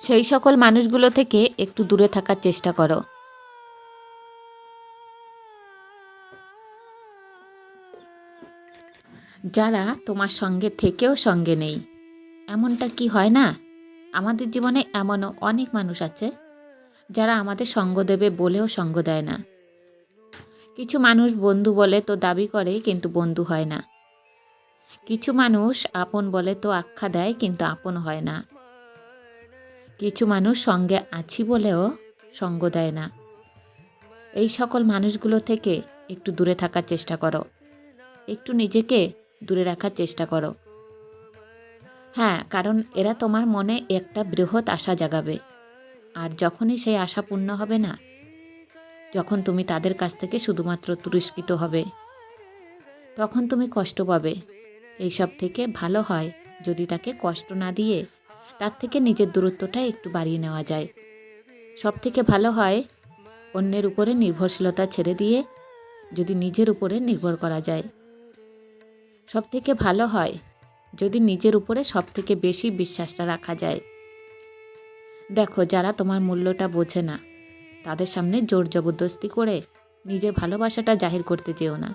সেই সকল মানুষগুলো থেকে একটু দূরে থাকার চেষ্টা করো। যারা তোমার সঙ্গে থেকেও সঙ্গে নেই। এমনটা কি হয় না? আমাদের জীবনে এমনও অনেক মানুষ আছে যারা আমাদের সঙ্গ দেবে বলেও সঙ্গ দেয় না। কিছু মানুষ বন্ধু বলে তো দাবি করে কিন্তু বন্ধু হয় না। কিছু মানুষ আপন বলে তো আখ্যা দেয় কিন্তু আপন হয় না। কিছু মানুষ সঙ্গে আছি বলেও সঙ্গ দেয় না। এই সকল মানুষগুলো থেকে একটু দূরে থাকার চেষ্টা করো। একটু নিজেকে দূরে রাখার চেষ্টা করো। হ্যাঁ, কারণ এরা তোমার মনে একটা বৃহৎ আশা জাগাবে। আর যখনই সেই আশা পূর্ণ হবে না, যখন তুমি তাদের কাছ থেকে শুধুমাত্র তিরস্কৃত হবে, তখন তুমি কষ্ট পাবে। এইসব থেকে ভালো হয় যদি তাকে কষ্ট না দিয়ে তার থেকে নিজের দূরত্বটা একটু বাড়িয়ে নেওয়া যায়। সব থেকে ভালো হয় অন্যের উপরে নির্ভরশীলতা ছেড়ে দিয়ে যদি নিজের উপরে নির্ভর করা যায়। সব থেকে ভালো হয় যদি নিজের উপরে সব থেকে বেশি বিশ্বাসটা রাখা যায়। দেখো, যারা তোমার মূল্যটা বোঝে না তাদের সামনে জোর জবরদস্তি করে নিজের ভালোবাসাটা জাহির করতে যেও না।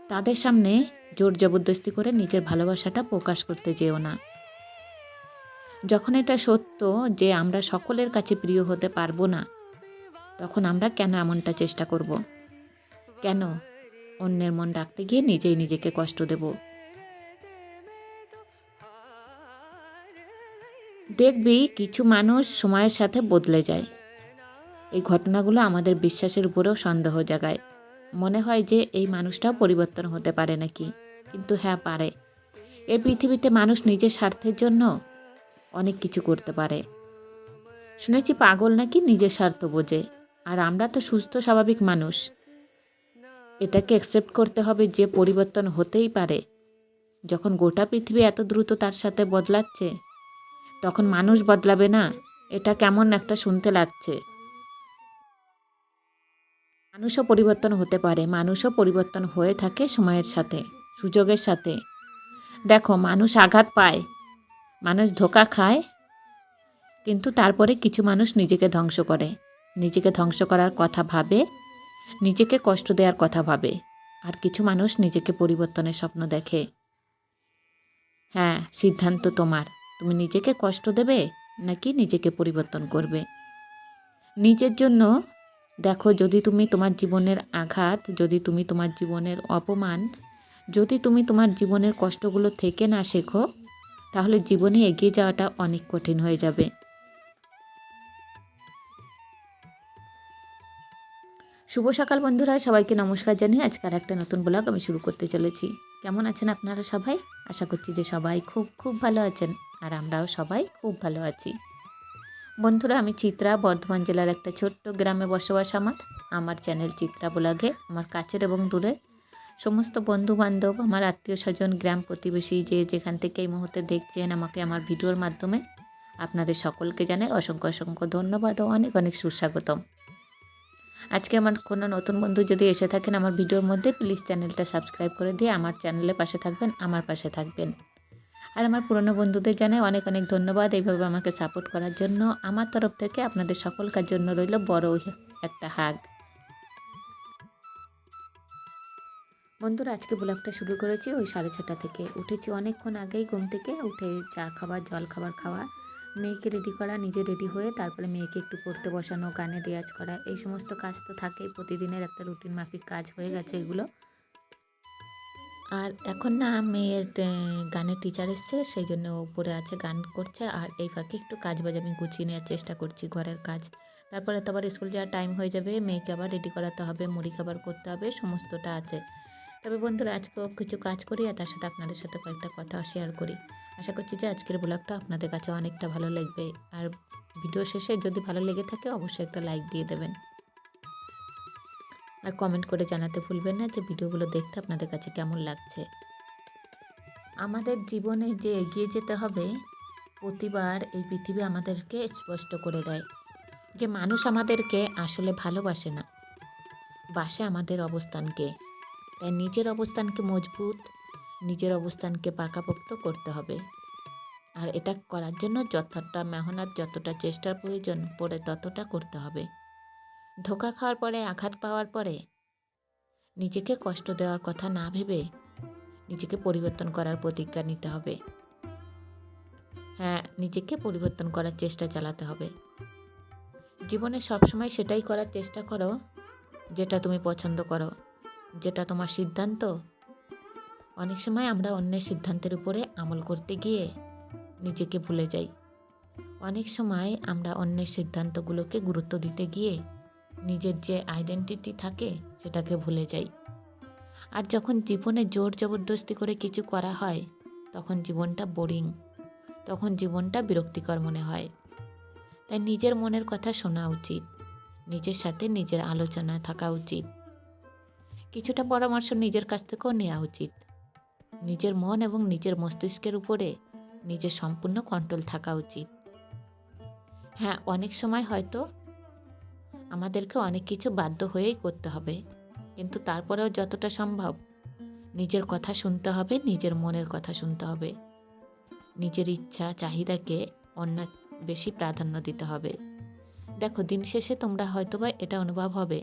তাদের সামনে জোর জবরদস্তি করে নিজের ভালোবাসাটা প্রকাশ করতে যেও না। যখন এটা সত্য যে আমরা সকলের কাছে প্রিয় হতে পারবো না, তখন আমরা কেন এমনটা চেষ্টা করব? কেন অন্যের মন ডাকতে গিয়ে নিজেই নিজেকে কষ্ট দেব? দেখবি কিছু মানুষ সময়ের সাথে বদলে যায়। এই ঘটনাগুলো আমাদের বিশ্বাসের উপরেও সন্দেহ জাগায়। মনে হয় যে এই মানুষটাও পরিবর্তন হতে পারে নাকি, কিন্তু হ্যাঁ, পারে। এই পৃথিবীতে মানুষ নিজের স্বার্থের জন্য অনেক কিছু করতে পারে। শুনেছি পাগল নাকি নিজের স্বার্থ বোঝে, আর আমরা তো সুস্থ স্বাভাবিক মানুষ। এটাকে অ্যাকসেপ্ট করতে হবে যে পরিবর্তন হতেই পারে। যখন গোটা পৃথিবী এত দ্রুত তার সাথে বদলাচ্ছে, তখন মানুষ বদলাবে না? এটা কেমন একটা শুনতে লাগছে। মানুষও পরিবর্তন হতে পারে, মানুষও পরিবর্তন হয়ে থাকে সময়ের সাথে, সুযোগের সাথে। দেখো, মানুষ আঘাত পায়, মানুষ ধোঁকা খায়, কিন্তু তারপরে কিছু মানুষ নিজেকে ধ্বংস করে, নিজেকে ধ্বংস করার কথা ভাবে, নিজেকে কষ্ট দেওয়ার কথা ভাবে। আর কিছু মানুষ নিজেকে পরিবর্তনের স্বপ্ন দেখে। হ্যাঁ, সিদ্ধান্ত তোমার। তুমি নিজেকে কষ্ট দেবে নাকি নিজেকে পরিবর্তন করবে? নিজের জন্য দেখো, যদি তুমি তোমার জীবনের আঘাত, যদি তুমি তোমার জীবনের অপমান, যদি তুমি তোমার জীবনের কষ্টগুলো থেকে না শেখো, তাহলে জীবনে এগিয়ে যাওয়াটা অনেক কঠিন হয়ে যাবে। শুভ সকাল বন্ধুরা, সবাইকে নমস্কার জানিয়ে আজকের একটা নতুন ব্লগ আমি শুরু করতে চলেছি। কেমন আছেন আপনারা সবাই? আশা করছি যে সবাই খুব খুব ভালো আছেন, আর আমরাও সবাই খুব ভালো আছি। বন্ধুরা, আমি চিত্রা, বর্ধমান জেলার একটা ছোট্ট গ্রামে বসবাস আমার চ্যানেল চিত্রা ব্লগে আমার কাছের এবং দূরের সমস্ত বন্ধু বান্ধব, আমার আত্মীয় স্বজন, গ্রাম প্রতিবেশী, যে যেখান থেকে এই মুহূর্তে দেখছেন আমাকে আমার ভিডিওর মাধ্যমে, আপনাদের সকলকে জানাই অসংখ্য অসংখ্য ধন্যবাদ ও অনেক অনেক সুস্বাগতম। আজকে আমার কোনো নতুন বন্ধু যদি এসে থাকেন আমার ভিডিওর মধ্যে, প্লিজ চ্যানেলটা সাবস্ক্রাইব করে দিয়ে আমার চ্যানেলের পাশে থাকবেন, আমার পাশে থাকবেন। আর আমার পুরনো বন্ধুদের জানাই অনেক অনেক ধন্যবাদ এইভাবে আমাকে সাপোর্ট করার জন্য। আমার তরফ থেকে আপনাদের সকলকার জন্য রইল বড় একটা হাগ। বন্ধুরা, আজকে ব্লগটা শুরু করেছি ওই 6:30 থেকে। উঠেছি অনেকক্ষণ আগেই ঘুম থেকে, উঠে চা খাবার, জল খাবার খাওয়া, মেয়েকে রেডি করা, নিজে রেডি হয়ে তারপরে মেয়েকে একটু পড়তে বসানো, গানে রেয়াজ করা, এই সমস্ত কাজ তো থাকেই, প্রতিদিনের একটা রুটিন মাফিক কাজ হয়ে গেছে এগুলো। আর এখন না মেয়ের গানের টিচার এসছে, সেই জন্য উপরে আছে, গান করছে, আর এই ফাঁকে একটু কাজ বাজ আমি গুছিয়ে নেওয়ার চেষ্টা করছি, ঘরের কাজ, তারপরে তো আবার স্কুল যাওয়ার টাইম হয়ে যাবে, মেয়েকে আবার রেডি করাতে হবে, মুড়ি খাবার করতে হবে, সমস্তটা আছে। তবে বন্ধুরা আজকেও কিছু কাজ করি আর তার সাথে আপনাদের সাথে কয়েকটা কথা শেয়ার করি। আশা করছি যে আজকের ব্লগটা আপনাদের কাছে অনেকটা ভালো লাগবে। আর ভিডিও শেষে যদি ভালো লেগে থাকে অবশ্যই একটা লাইক দিয়ে দেবেন। আর কমেন্ট করে জানাতে ভুলবেন না যে ভিডিওগুলো দেখতে আপনাদের কাছে কেমন লাগছে। আমাদের জীবনে যে এগিয়ে যেতে হবে, প্রতিবার এই পৃথিবী আমাদেরকে স্পষ্ট করে দেয় যে মানুষ আমাদেরকে আসলে ভালোবাসে না, বাসে আমাদের অবস্থানকে। তাই নিজের অবস্থানকে মজবুত, নিজের অবস্থানকে পাকাপোক্ত করতে হবে। আর এটা করার জন্য যতটা মেহনত, যতটা চেষ্টার প্রয়োজন পড়ে ততটা করতে হবে। ধোঁকা খাওয়ার পরে, আঘাত পাওয়ার পরে নিজেকে কষ্ট দেওয়ার কথা না ভেবে নিজেকে পরিবর্তন করার প্রতিজ্ঞা নিতে হবে। হ্যাঁ, নিজেকে পরিবর্তন করার চেষ্টা চালাতে হবে। জীবনে সবসময় সেটাই করার চেষ্টা করো যেটা তুমি পছন্দ করো, যেটা তোমার সিদ্ধান্ত। অনেক সময় আমরা অন্যের সিদ্ধান্তের উপরে আমল করতে গিয়ে নিজেকে ভুলে যাই। অনেক সময় আমরা অন্যের সিদ্ধান্তগুলোকে গুরুত্ব দিতে গিয়ে নিজের যে আইডেন্টিটি থাকে সেটাকে ভুলে যাই। আর যখন জীবনে জোর জবরদস্তি করে কিছু করা হয় তখন জীবনটা বোরিং, তখন জীবনটা বিরক্তিকর মনে হয়। তাই নিজের মনের কথা শোনা উচিত, নিজের সাথে নিজের আলোচনা থাকা উচিত, কিছুটা পরামর্শ নিজের কাছ থেকেও নেওয়া উচিত। নিজের মন এবং নিজের মস্তিষ্কের উপরে নিজের সম্পূর্ণ কন্ট্রোল থাকা উচিত। হ্যাঁ, অনেক সময় হয়তো আমাদেরকে অনেক কিছু বাধ্য হয়েই করতে হবে, কিন্তু তারপরেও যতটা সম্ভব নিজের কথা শুনতে হবে, নিজের মনের কথা শুনতে হবে। নিজের ইচ্ছা চাহিদাকে অনেক বেশি প্রাধান্য দিতে হবে। দেখো, দিন শেষে তোমরা হয়তোবা এটা অনুভব হবে,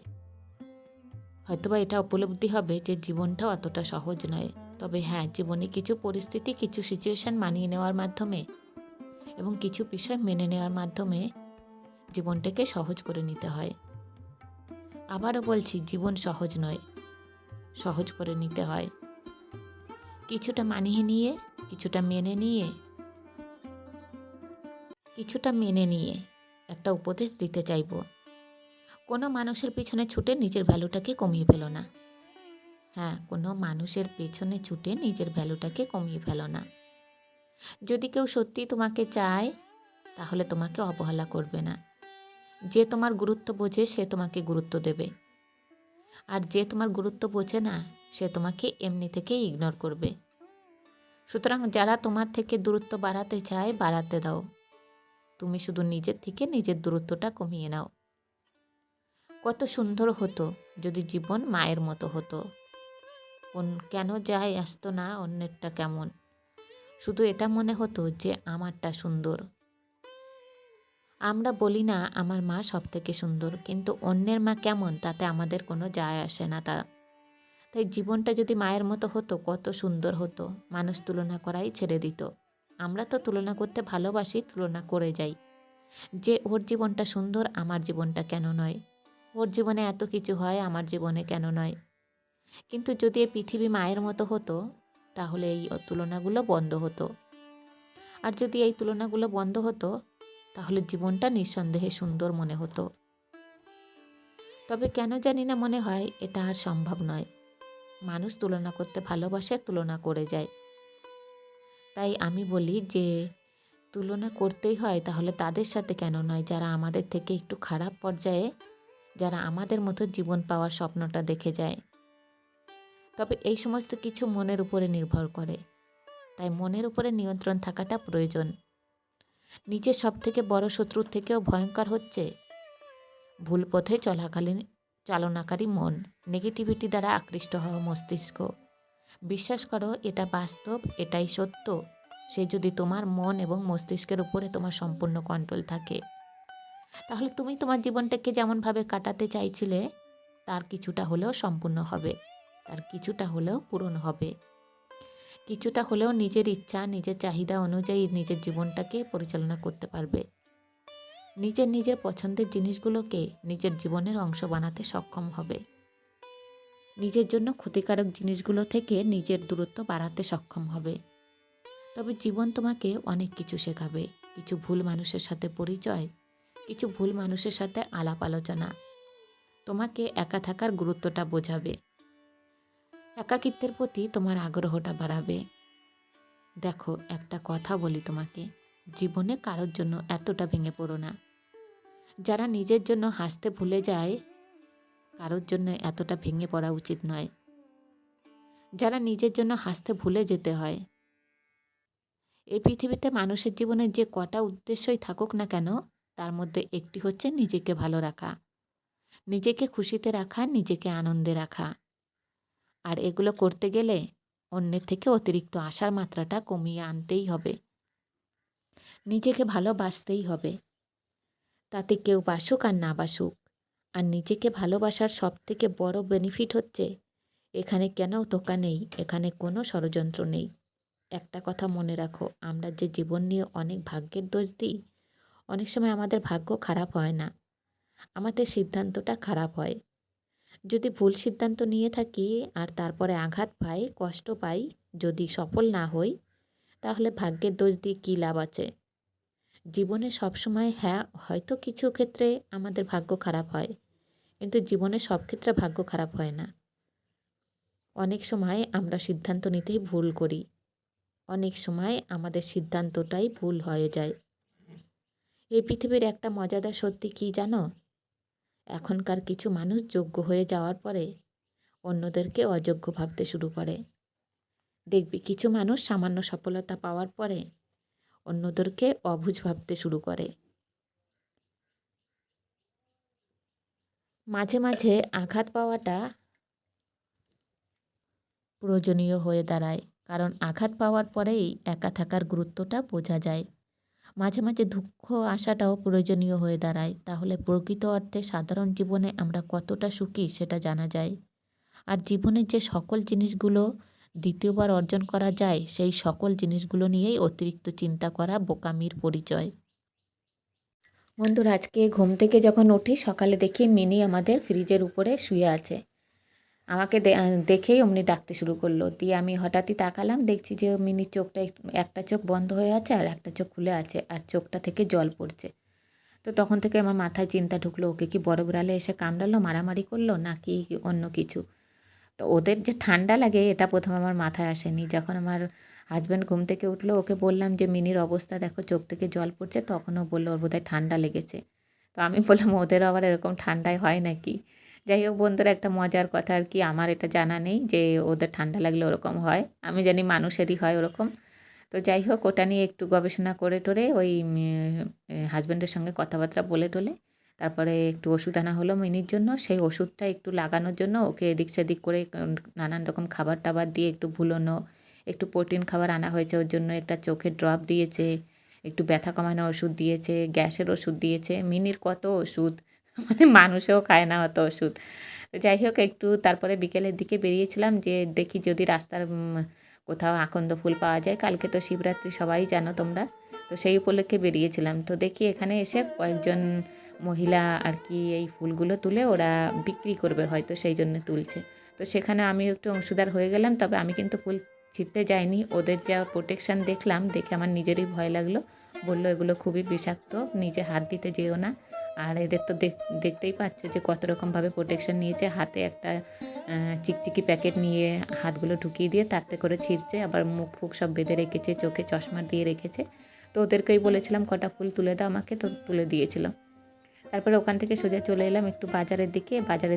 হয়তোবা এটা উপলব্ধি হবে যে জীবনটা অতটা সহজ নয়। তবে হ্যাঁ, জীবনে কিছু পরিস্থিতি, কিছু সিচুয়েশন মানিয়ে নেওয়ার মাধ্যমে এবং কিছু বিষয় মেনে নেওয়ার মাধ্যমে জীবনটাকে সহজ করে নিতে হয়। আবারও বলছি, জীবন সহজ নয়, সহজ করে নিতে হয়। কিছুটা মানিয়ে নিয়ে, কিছুটা মেনে নিয়ে একটা উপদেশ দিতে চাইব। কোনো মানুষের পিছনে ছুটে নিজের ভ্যালুটাকে কমিয়ে ফেলো না। হ্যাঁ, কোনো মানুষের পেছনে ছুটে নিজের ভ্যালুটাকে কমিয়ে ফেলো না। যদি কেউ সত্যি তোমাকে চায় তাহলে তোমাকে অবহেলা করবে না। যে তোমার গুরুত্ব বোঝে সে তোমাকে গুরুত্ব দেবে, আর যে তোমার গুরুত্ব বোঝে না সে তোমাকে এমনি থেকেই ইগনোর করবে। সুতরাং যারা তোমার থেকে দূরত্ব বাড়াতে চায় বাড়াতে দাও, তুমি শুধু নিজের থেকে নিজের দূরত্বটা কমিয়ে নাও। কত সুন্দর হতো যদি জীবন মায়ের মতো হতো। কেন যায় আসতো না অন্যেরটা কেমন, শুধু এটা মনে হতো যে আমারটা সুন্দর। আমরা বলি না আমার মা সব থেকে সুন্দর, কিন্তু অন্যের মা কেমন তাতে আমাদের কোনো যায় আসে না। তাই জীবনটা যদি মায়ের মতো হতো কত সুন্দর হতো, মানুষ তুলনা করাই ছেড়ে দিত। আমরা তো তুলনা করতে ভালোবাসি, তুলনা করে যাই যে ওর জীবনটা সুন্দর, আমার জীবনটা কেন নয়, ওর জীবনে এত কিছু হয়, আমার জীবনে কেন নয়। কিন্তু যদি এই পৃথিবী মায়ের মতো হতো তাহলে এই তুলনাগুলো বন্ধ হতো। আর যদি এই তুলনাগুলো বন্ধ হতো তাহলে জীবনটা নিঃসন্দেহে সুন্দর মনে হতো। তবে কেন জানি না মনে হয় এটা আর সম্ভব নয়। মানুষ তুলনা করতে ভালোবাসে, তুলনা করে যায়। তাই আমি বলি যে তুলনা করতেই হয় তাহলে তাদের সাথে কেন নয় যারা আমাদের থেকে একটু খারাপ পর্যায়ে, যারা আমাদের মতো জীবন পাওয়ার স্বপ্নটা দেখে যায়। তবে এই সমস্ত কিছু মনের উপরে নির্ভর করে, তাই মনের উপরে নিয়ন্ত্রণ থাকাটা প্রয়োজন। নিজের সবথেকে বড় শত্রুর থেকেও ভয়ঙ্কর হচ্ছে ভুল পথে চলাকালীন চালনাকারী মন, নেগেটিভিটি দ্বারা আকৃষ্ট হওয়া মস্তিষ্ক। বিশ্বাস করো, এটা বাস্তব, এটাই সত্য। সে যদি তোমার মন এবং মস্তিষ্কের উপরে তোমার সম্পূর্ণ কন্ট্রোল থাকে, তাহলে তুমি তোমার জীবনটাকে যেমনভাবে কাটাতে চাইছিলে তার কিছুটা হলেও সম্পূর্ণ হবে, তার কিছুটা হলেও পূরণ হবে, কিছুটা হলেও নিজের ইচ্ছা, নিজের চাহিদা অনুযায়ী নিজের জীবনটাকে পরিচালনা করতে পারবে। নিজের পছন্দের জিনিসগুলোকে নিজের জীবনের অংশ বানাতে সক্ষম হবে। নিজের জন্য ক্ষতিকারক জিনিসগুলো থেকে নিজের দূরত্ব বাড়াতে সক্ষম হবে। তবে জীবন তোমাকে অনেক কিছু শেখাবে। কিছু ভুল মানুষের সাথে পরিচয়, কিছু ভুল মানুষের সাথে আলাপ আলোচনা তোমাকে একা থাকার গুরুত্বটা বোঝাবে, একাকিত্বের প্রতি তোমার আগ্রহটা বাড়াবে। দেখো, একটা কথা বলি তোমাকে, জীবনে কারোর জন্য এতটা ভেঙে পড়ো না। যারা নিজের জন্য হাসতে ভুলে যায়, কারোর জন্য এতটা ভেঙে পড়া উচিত নয়। যারা নিজের জন্য হাসতে ভুলে যেতে হয়, এই পৃথিবীতে মানুষের জীবনে যে কটা উদ্দেশ্যই থাকুক না কেন, তার মধ্যে একটি হচ্ছে নিজেকে ভালো রাখা, নিজেকে খুশিতে রাখা, নিজেকে আনন্দে রাখা। আর এগুলো করতে গেলে অন্যের থেকে অতিরিক্ত আশার মাত্রাটা কমিয়ে আনতেই হবে। নিজেকে ভালোবাসতেই হবে, তাতে কেউ বাসুক আর না বাসুক। আর নিজেকে ভালোবাসার সবথেকে বড় বেনিফিট হচ্ছে, এখানে কেন ধোঁকা নেই, এখানে কোনো ষড়যন্ত্র নেই। একটা কথা মনে রাখো, আমরা যে জীবন নিয়ে অনেক ভাগ্যের দোষ দিই, অনেক সময় আমাদের ভাগ্য খারাপ হয় না, আমাদের সিদ্ধান্তটা খারাপ হয়। যদি ভুল সিদ্ধান্ত নিয়ে থাকি আর তারপরে আঘাত পাই, কষ্ট পাই, যদি সফল না হই, তাহলে ভাগ্যের দোষ দিয়ে কী লাভ আছে? জীবনে সবসময় হ্যাঁ, হয়তো কিছু ক্ষেত্রে আমাদের ভাগ্য খারাপ হয়, কিন্তু জীবনে সব ক্ষেত্রে ভাগ্য খারাপ হয় না। অনেক সময় আমরা সিদ্ধান্ত নিতেই ভুল করি, অনেক সময় আমাদের সিদ্ধান্তটাই ভুল হয়ে যায়। এই পৃথিবীর একটা মজাদার সত্যি কী জানো? এখনকার কিছু মানুষ যোগ্য হয়ে যাওয়ার পরে অন্যদেরকে অযোগ্য ভাবতে শুরু করে। দেখবি কিছু মানুষ সামান্য সফলতা পাওয়ার পরে অন্যদেরকে অবুঝ ভাবতে শুরু করে। মাঝে মাঝে আঘাত পাওয়াটা প্রয়োজনীয় হয়ে দাঁড়ায়, কারণ আঘাত পাওয়ার পরেই একা থাকার গুরুত্বটা বোঝা যায়। মাঝে মাঝে দুঃখ আসাটাও প্রয়োজনীয় হয়ে দাঁড়ায়, তাহলে প্রকৃত অর্থে সাধারণ জীবনে আমরা কতটা সুখী সেটা জানা যায়। আর জীবনের যে সকল জিনিসগুলো দ্বিতীয়বার অর্জন করা যায়, সেই সকল জিনিসগুলো নিয়েই অতিরিক্ত চিন্তা করা বোকামির পরিচয়। বন্ধুরা, আজকে ঘুম থেকে যখন উঠি সকালে দেখি মিনি আমাদের ফ্রিজের উপরে শুয়ে আছে। আমাকে দেখেই অমনি ডাকতে শুরু করলো। দিয়ে আমি হঠাৎই তাকালাম, দেখছি যে মিনির চোখটা একটা চোখ বন্ধ হয়ে আছে আর একটা চোখ খুলে আছে, আর চোখটা থেকে জল পড়ছে। তো তখন থেকে আমার মাথায় চিন্তা ঢুকলো, ওকে কি বড় বিড়ালে এসে কামড়ালো, মারামারি করলো, নাকি অন্য কিছু। তো ওদের যে ঠান্ডা লাগে এটা প্রথমে আমার মাথায় আসেনি। যখন আমার হাজব্যান্ড ঘুম থেকে উঠলো, ওকে বললাম যে মিনির অবস্থা দেখো, চোখ থেকে জল পড়ছে, তখনও বললো ওর বোধহয় ঠান্ডা লেগেছে। তো আমি বললাম ওদের আবার এরকম ঠান্ডায় হয় নাকি। যাই হোক বন্ধুরা, একটা মজার কথা আর কি, আমার এটা জানা নেই যে ওদের ঠান্ডা লাগলে ওরকম হয়, আমি জানি মানুষেরই হয় ওরকম। তো যাই হোক, ওটা নিয়ে একটু গবেষণা করে টোরে ওই হাজব্যান্ডের সঙ্গে কথাবার্তা বলে টোলে তারপরে একটু ওষুধ আনা হলো মিনির জন্য। সেই ওষুধটা একটু লাগানোর জন্য ওকে এদিক সেদিক করে নানান রকম খাবার টাবার দিয়ে একটু ভুলোনো, একটু প্রোটিন খাবার আনা হয়েছে ওর জন্য, একটা চোখের ড্রপ দিয়েছে, একটু ব্যথা কমানোর ওষুধ দিয়েছে, গ্যাসের ওষুধ দিয়েছে। মিনির কত ওষুধ, মানে মানুষেও খায় না অত ওষুধ। তো যাই হোক, একটু তারপরে বিকেলের দিকে বেরিয়েছিলাম যে দেখি যদি রাস্তার কোথাও আকন্দ ফুল পাওয়া যায়। কালকে তো শিবরাত্রি, সবাই জানো তোমরা, তো সেই উপলক্ষে বেরিয়েছিলাম। তো দেখি এখানে এসে কয়েকজন মহিলা আর কি এই ফুলগুলো তুলে ওরা বিক্রি করবে হয়তো, সেই জন্য তুলছে। তো সেখানে আমি একটু অংশীদার হয়ে গেলাম, তবে আমি কিন্তু ফুল ছিঁড়তে যাইনি। ওদের যা প্রোটেকশান দেখলাম, দেখে আমার নিজেরই ভয় লাগলো। বললো এগুলো খুবই বিষাক্ত, নিজে হাত দিতে যেও না। আর এদের তো দেখতেই পাচ্ছ যে কত রকমভাবে প্রোটেকশান নিয়েছে, হাতে একটা চিকচিকি প্যাকেট নিয়ে হাতগুলো ঢুকিয়ে দিয়ে তাতে করে ছিঁড়ছে, আবার মুখ ফুক সব বেঁধে রেখেছে, চোখে চশমা দিয়ে রেখেছে। তো ওদেরকেই বলেছিলাম কটা ফুল তুলে দাও আমাকে, তো তুলে দিয়েছিল। তারপরে ওখান থেকে সোজা চলে এলাম একটু বাজারের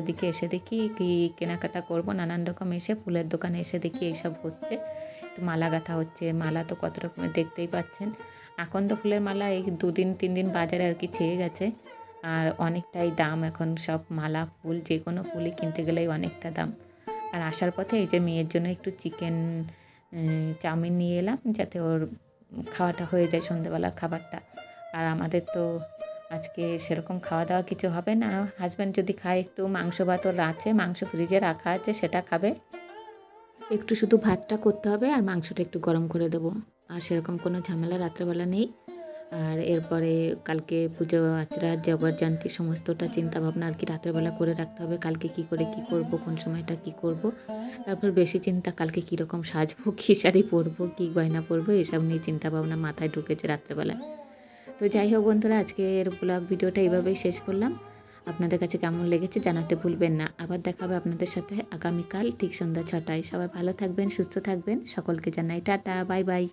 দিকে এসে দেখি কি কেনাকাটা করব। নানান রকম এসে ফুলের দোকানে এসে দেখি এইসব হচ্ছে, একটু মালা গাঁথা হচ্ছে। মালা তো কত রকমের দেখতেই পাচ্ছেন। আকন্দ ফুলের মালা এই 2-3 দিন বাজারে আর কি ছেয়ে গেছে, আর অনেকটাই দাম এখন সব মালা ফুল, যে কোনো ফুলই কিনতে গেলেই অনেকটা দাম। আর আসার পথে এই যে মেয়ের জন্য একটু চিকেন চাউমিন নিয়ে এলাম, যাতে ওর খাওয়াটা হয়ে যায় সন্ধ্যেবেলার খাবারটা। আর আমাদের তো আজকে সেরকম খাওয়া দাওয়া কিছু হবে না। হাজব্যান্ড যদি খায় একটু মাংস ভাত, ওর আছে মাংস ফ্রিজে রাখা আছে, সেটা খাবে। একটু শুধু ভাতটা করতে হবে আর মাংসটা একটু গরম করে দেবো। আর সেরকম কোনো ঝামেলা রাত্রেবেলা নেই। আর এরপরে কালকে পুজো আচরা জগরজান্তি সমস্তটা চিন্তাভাবনা আর কি রাত্রেবেলা করে রাখতে হবে। কালকে কি করে কি করব, কোন সময়টা কি করব। তারপর বেশি চিন্তা, কালকে কীরকম সাজবো, কী শাড়ি পরবো, কী গয়না পরবো, এসব নিয়ে চিন্তাভাবনা মাথায় ঢুকেছে রাত্রেবেলায়। তো যাই হোক বন্ধুরা, আজকের ব্লগ ভিডিওটা এইভাবেই শেষ করলাম। আপনাদের কাছে কেমন লেগেছে জানাতে ভুলবেন না। আবার দেখা হবে আপনাদের সাথে আগামীকাল ঠিক সন্ধ্যা ৬টায়। সবাই ভালো থাকবেন, সুস্থ থাকবেন। সকলকে জানাই টাটা, বাই বাই।